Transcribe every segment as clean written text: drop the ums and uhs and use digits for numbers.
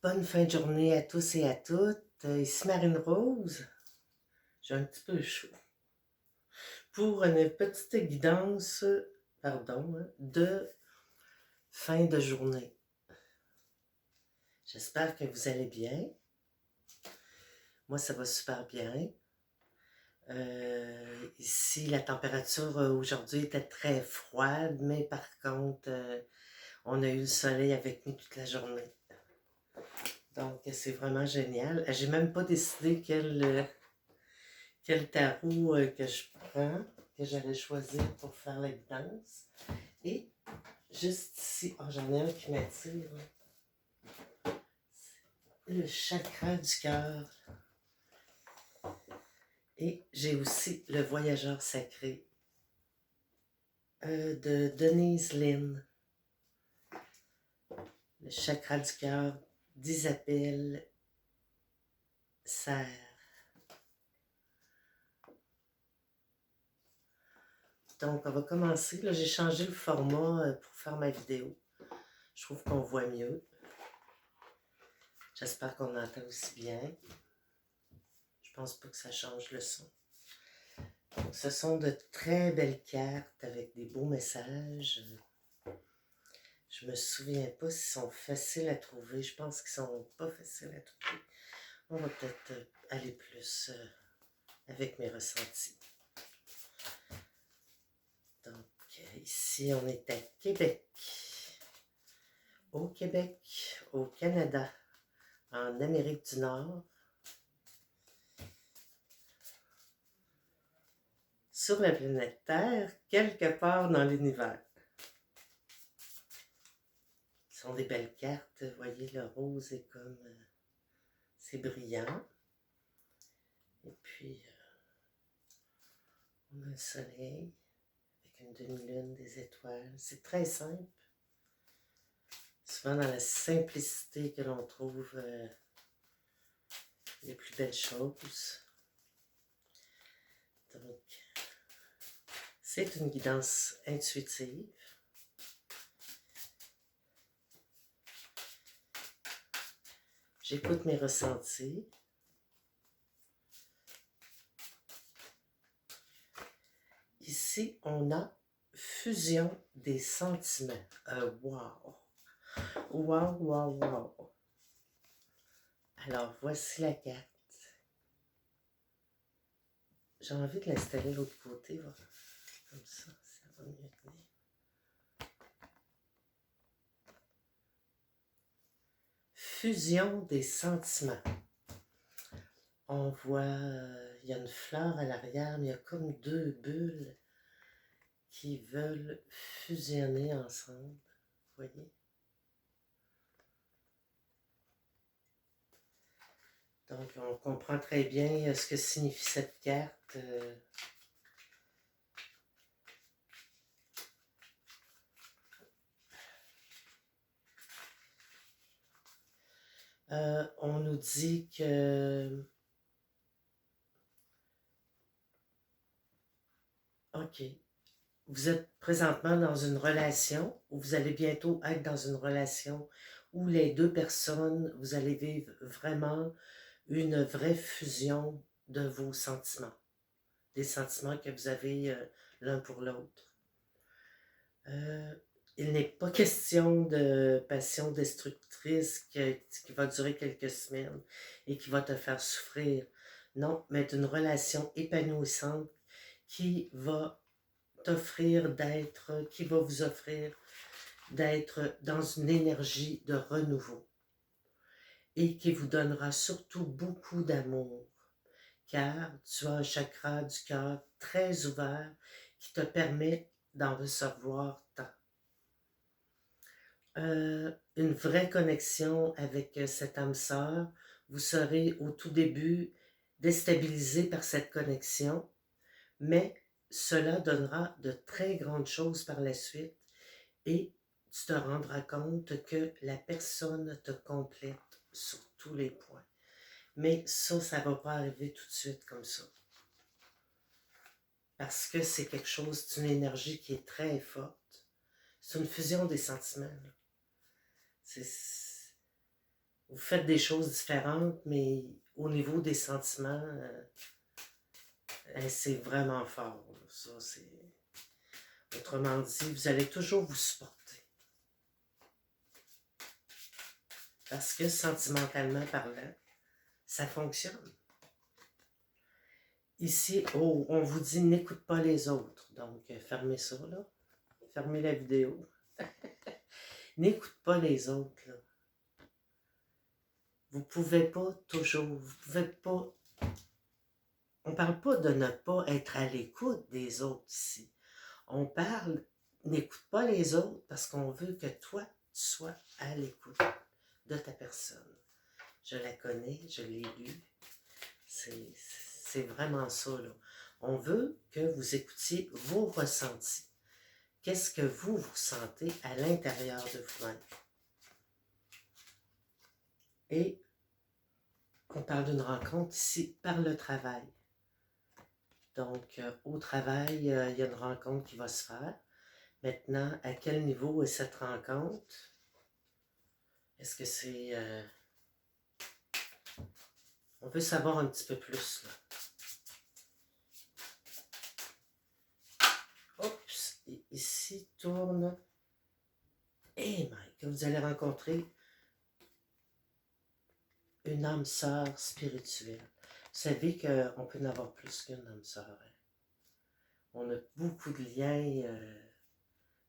Bonne fin de journée à tous et à toutes. Ici Marine Rose. J'ai un petit peu chaud. Pour une petite guidance, de fin de journée. J'espère que vous allez bien. Moi, ça va super bien. Ici, la température aujourd'hui était très froide, mais par contre, on a eu le soleil avec nous toute la journée. Donc, c'est vraiment génial. J'ai même pas décidé quel tarot que je prends, que j'allais choisir pour faire la guidance. Et juste ici, oh, j'en ai un qui m'attire. Le chakra du cœur. Et j'ai aussi le voyageur sacré de Denise Lynn. Le chakra du cœur d'Isabelle Serre. Donc, on va commencer. Là, j'ai changé le format pour faire ma vidéo. Je trouve qu'on voit mieux. J'espère qu'on entend aussi bien. Je pense pas que ça change le son. Donc, ce sont de très belles cartes avec des beaux messages. Je me souviens pas s'ils sont faciles à trouver. Je pense qu'ils sont pas faciles à trouver. On va peut-être aller plus avec mes ressentis. Donc, ici, on est à Québec. Au Québec, au Canada, en Amérique du Nord. Sur la planète Terre, quelque part dans l'univers. Ce sont des belles cartes. Vous voyez, le rose est comme... c'est brillant. Et puis, on a le soleil avec une demi-lune, des étoiles. C'est très simple. Souvent dans la simplicité que l'on trouve les plus belles choses. Donc, c'est une guidance intuitive. J'écoute mes ressentis. Ici, on a fusion des sentiments. Wow! Wow, wow, wow! Alors, voici la carte. J'ai envie de l'installer de l'autre côté, voilà. Comme ça va mieux tenir. Fusion des sentiments. On voit, il y a une fleur à l'arrière, mais il y a comme deux bulles qui veulent fusionner ensemble. Vous voyez? Donc, on comprend très bien ce que signifie cette carte. On nous dit que... OK. Vous êtes présentement dans une relation, ou vous allez bientôt être dans une relation où les deux personnes, vous allez vivre vraiment une vraie fusion de vos sentiments. Des sentiments que vous avez l'un pour l'autre. Il n'est pas question de passion destructrice qui va durer quelques semaines et qui va te faire souffrir. Non, mais d'une relation épanouissante qui va qui va vous offrir d'être dans une énergie de renouveau et qui vous donnera surtout beaucoup d'amour, car tu as un chakra du cœur très ouvert qui te permet d'en recevoir tant. Une vraie connexion avec cette âme sœur. Vous serez au tout début déstabilisé par cette connexion, mais cela donnera de très grandes choses par la suite et tu te rendras compte que la personne te complète sur tous les points. Mais ça ne va pas arriver tout de suite comme ça. Parce que c'est quelque chose, c'est une énergie qui est très forte. C'est une fusion des sentiments. Vous faites des choses différentes, mais au niveau des sentiments, c'est vraiment fort. Là. Ça, c'est... Autrement dit, vous allez toujours vous supporter. Parce que sentimentalement parlant, ça fonctionne. Ici, oh, on vous dit n'écoute pas les autres. Donc, fermez ça, là. Fermez la vidéo. N'écoute pas les autres, là. Vous pouvez pas toujours, vous pouvez pas... On parle pas de ne pas être à l'écoute des autres ici. On parle, n'écoute pas les autres parce qu'on veut que toi, tu sois à l'écoute de ta personne. Je la connais, je l'ai lue. C'est vraiment ça, là. On veut que vous écoutiez vos ressentis. Qu'est-ce que vous ressentez à l'intérieur de vous-même? Et on parle d'une rencontre ici par le travail. Donc, au travail, il y a une rencontre qui va se faire. Maintenant, à quel niveau est cette rencontre? Est-ce que c'est... On veut savoir un petit peu plus, là. Oups! Et ici tourne... Eh Mike, vous allez rencontrer une âme sœur spirituelle. Vous savez qu'on peut en avoir plus qu'une âme sœur. Hein? On a beaucoup de liens.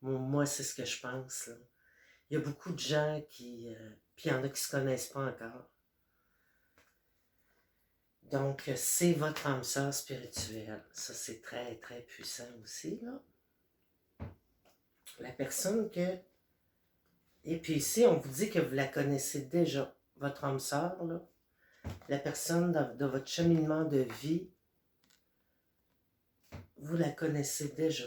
Moi, c'est ce que je pense. Là. Il y a beaucoup de gens qui... puis il y en a qui ne se connaissent pas encore. Donc, c'est votre âme sœur spirituelle. Ça, c'est très, très puissant aussi, là. La personne que... Et puis ici, on vous dit que vous la connaissez déjà, votre âme sœur, là. La personne de votre cheminement de vie, vous la connaissez déjà.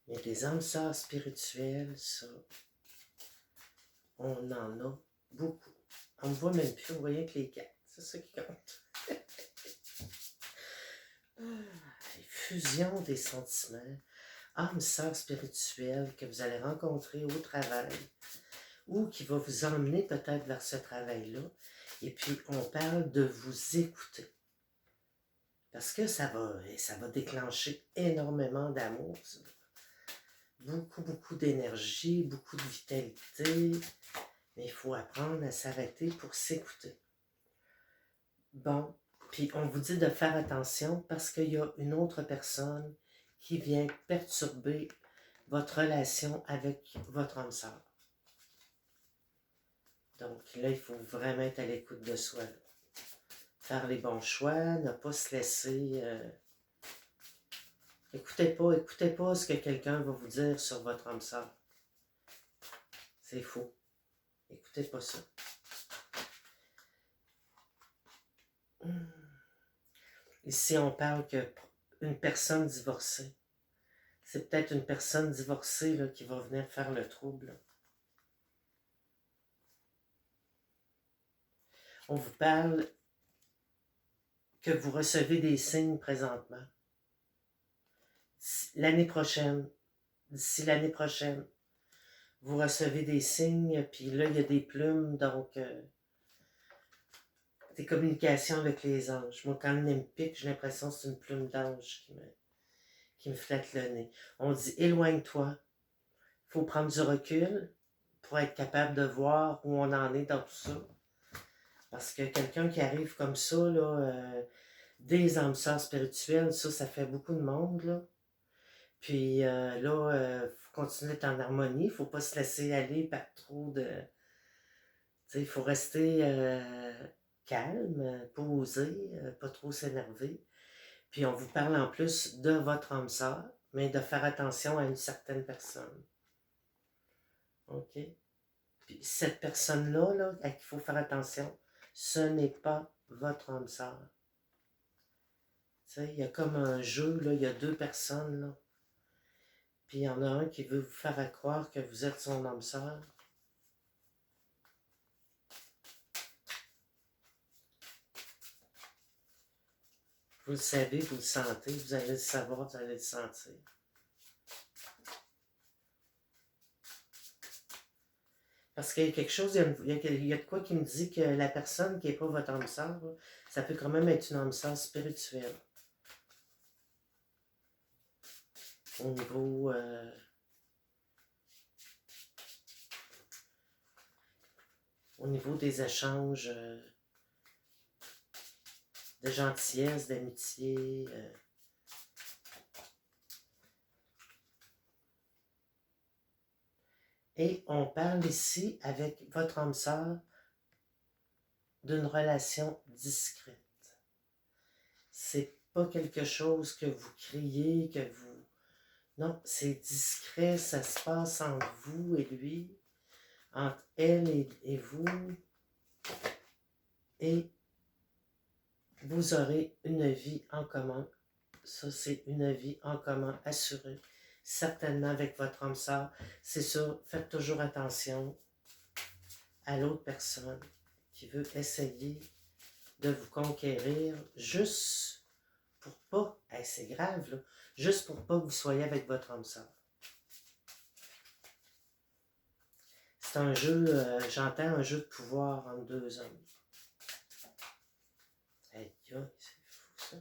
Mais les âmes sœurs spirituelles, ça, on en a beaucoup. On ne voit même plus, on voit rien que les quatre. C'est ça qui compte. Fusion des sentiments, âme sœur spirituelle que vous allez rencontrer au travail ou qui va vous emmener peut-être vers ce travail-là. Et puis, on parle de vous écouter. Parce que ça va déclencher énormément d'amour. Beaucoup, beaucoup d'énergie, beaucoup de vitalité. Mais il faut apprendre à s'arrêter pour s'écouter. Bon, puis on vous dit de faire attention parce qu'il y a une autre personne qui vient perturber votre relation avec votre âme sœur. Donc là, il faut vraiment être à l'écoute de soi. Là. Faire les bons choix, ne pas se laisser... Écoutez pas ce que quelqu'un va vous dire sur votre âme sœur. C'est faux. Écoutez pas ça. Ici, on parle qu'une personne divorcée. C'est peut-être une personne divorcée là, qui va venir faire le trouble. Là. On vous parle que vous recevez des signes présentement. L'année prochaine, d'ici l'année prochaine, vous recevez des signes, puis là, il y a des plumes, donc des communications avec les anges. Moi, quand il me pique, j'ai l'impression que c'est une plume d'ange qui me flatte le nez. On dit, éloigne-toi. Il faut prendre du recul pour être capable de voir où on en est dans tout ça. Parce que quelqu'un qui arrive comme ça, là, des âmes sœurs spirituelles, ça fait beaucoup de monde, là. Puis là, il faut continuer d'être en harmonie, il ne faut pas se laisser aller par trop de... Tu sais, il faut rester calme, posé, pas trop s'énerver. Puis on vous parle en plus de votre âme sœur, mais de faire attention à une certaine personne. OK? Puis cette personne-là, là, à qui il faut faire attention, ce n'est pas votre âme sœur. Tu sais, il y a comme un jeu, là, il y a deux personnes, là. Puis il y en a un qui veut vous faire croire que vous êtes son âme sœur. Vous le savez, vous le sentez, vous allez le savoir, vous allez le sentir. Parce qu'il y a quelque chose, il y a de quoi qui me dit que la personne qui n'est pas votre âme sœur, là, ça peut quand même être une âme sœur spirituelle. Au niveau... au niveau des échanges de gentillesse, d'amitié. Et on parle ici avec votre âme sœur d'une relation discrète. C'est pas quelque chose que vous criez, que vous... Non, c'est discret, ça se passe entre vous et lui, entre elle et vous. Et vous aurez une vie en commun. Ça, c'est une vie en commun assurée, certainement avec votre âme sœur. C'est ça, faites toujours attention à l'autre personne qui veut essayer de vous conquérir juste pour pas, hey, c'est grave là, juste pour pas que vous soyez avec votre âme sœur. C'est un jeu, j'entends un jeu de pouvoir entre deux hommes. Aïe, c'est fou ça.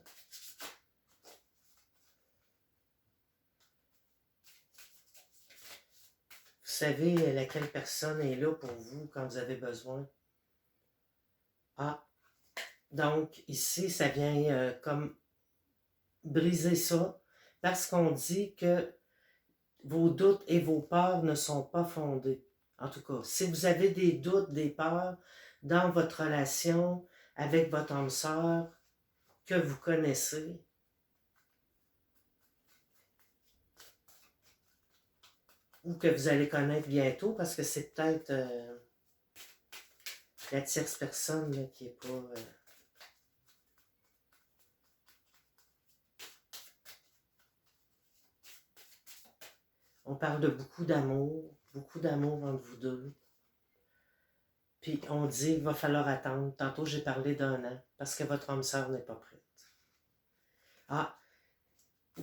Vous savez laquelle personne est là pour vous quand vous avez besoin. Ah, donc ici, ça vient comme briser ça, parce qu'on dit que vos doutes et vos peurs ne sont pas fondés. En tout cas, si vous avez des doutes, des peurs dans votre relation avec votre âme sœur que vous connaissez, ou que vous allez connaître bientôt, parce que c'est peut-être la tierce personne là, qui n'est pas... On parle de beaucoup d'amour entre vous deux. Puis on dit qu'il va falloir attendre. Tantôt j'ai parlé d'un an, parce que votre âme sœur n'est pas prête. Ah,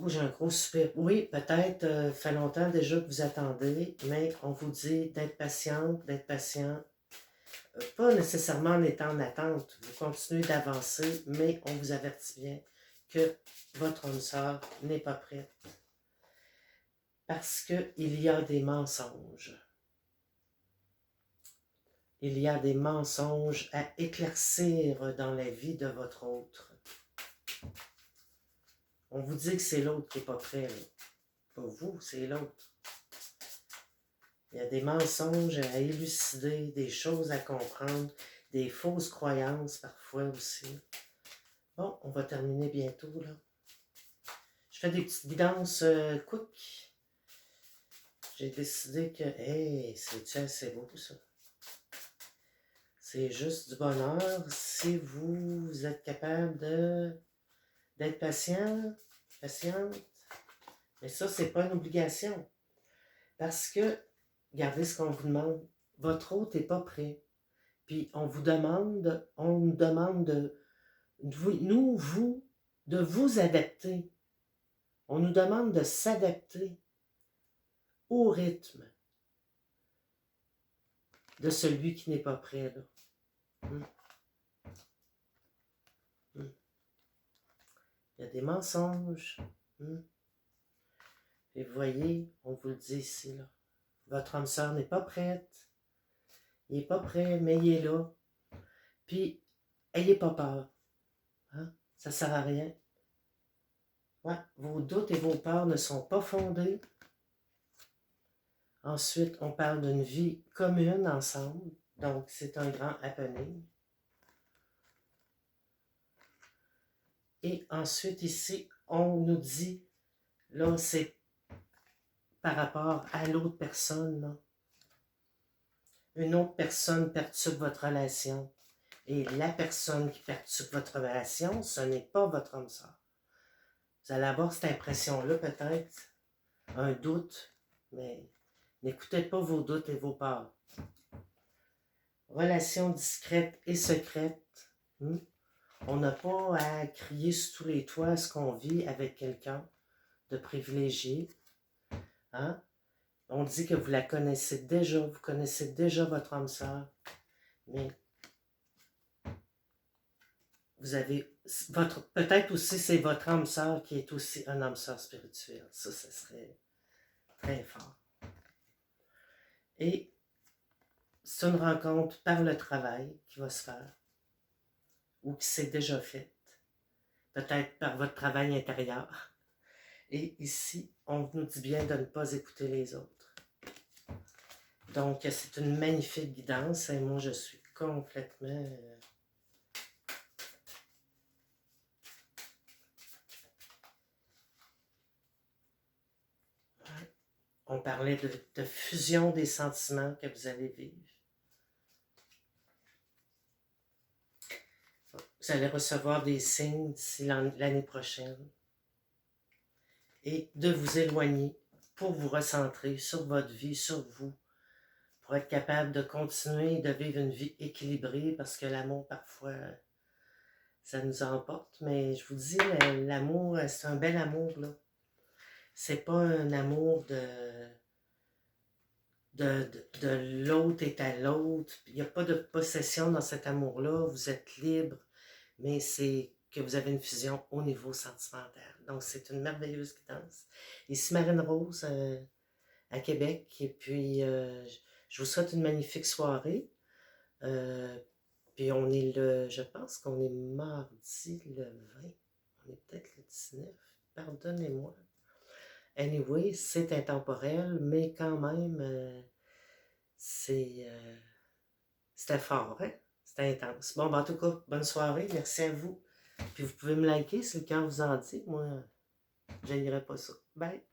oh, j'ai un gros soupir. Oui, peut-être, fait longtemps déjà que vous attendez, mais on vous dit d'être patiente, d'être patient. Pas nécessairement en étant en attente. Vous continuez d'avancer, mais on vous avertit bien que votre âme sœur n'est pas prête. Parce qu'il y a des mensonges. Il y a des mensonges à éclaircir dans la vie de votre autre. On vous dit que c'est l'autre qui n'est pas prêt. Là. Pas vous, c'est l'autre. Il y a des mensonges à élucider, des choses à comprendre, des fausses croyances parfois aussi. Bon, on va terminer bientôt là. Je fais des petites guidances quick. J'ai décidé que, hey, c'est-tu assez beau ça? C'est juste du bonheur si vous êtes capable d'être patient, patiente. Mais ça, c'est pas une obligation. Parce que, regardez ce qu'on vous demande. Votre hôte n'est pas prêt. Puis on nous demande de vous adapter. On nous demande de s'adapter au rythme de celui qui n'est pas prêt. Là. Il y a des mensonges. Et vous voyez, on vous le dit ici, là. Votre âme sœur n'est pas prête. Il n'est pas prêt, mais il est là. Puis, ayez pas peur. Hein? Ça ne sert à rien. Ouais, vos doutes et vos peurs ne sont pas fondés. Ensuite, on parle d'une vie commune ensemble. Donc, c'est un grand happening. Et ensuite, ici, on nous dit, là, c'est par rapport à l'autre personne, là. Une autre personne perturbe votre relation. Et la personne qui perturbe votre relation, ce n'est pas votre âme sœur. Vous allez avoir cette impression-là, peut-être, un doute, mais n'écoutez pas vos doutes et vos peurs. Relation discrète et secrète. On n'a pas à crier sur tous les toits ce qu'on vit avec quelqu'un de privilégié. Hein? On dit que vous la connaissez déjà, vous connaissez déjà votre âme sœur, mais vous avez peut-être aussi c'est votre âme sœur qui est aussi un âme sœur spirituel. Ça serait très fort. Et c'est une rencontre par le travail qui va se faire, ou qui s'est déjà faite, peut-être par votre travail intérieur. Et ici, on nous dit bien de ne pas écouter les autres. Donc, c'est une magnifique guidance et moi, je suis complètement... On parlait de fusion des sentiments que vous allez vivre. Vous allez recevoir des signes d'ici l'année prochaine. Et de vous éloigner pour vous recentrer sur votre vie, sur vous, pour être capable de continuer de vivre une vie équilibrée, parce que l'amour, parfois, ça nous emporte. Mais je vous dis, l'amour, c'est un bel amour, là. C'est pas un amour de l'autre est à l'autre. Il n'y a pas de possession dans cet amour-là. Vous êtes libre, mais c'est que vous avez une fusion au niveau sentimental. Donc, c'est une merveilleuse guidance. Ici, Marine Rose, à Québec. Et puis, je vous souhaite une magnifique soirée. Puis, je pense qu'on est mardi le 20. On est peut-être le 19. Pardonnez-moi. Anyway, c'est intemporel, mais quand même, c'était fort, hein? C'était intense. Bon, ben, en tout cas, bonne soirée, merci à vous. Puis vous pouvez me liker si le cœur vous en dit. Moi, je n'irai pas ça. Bye!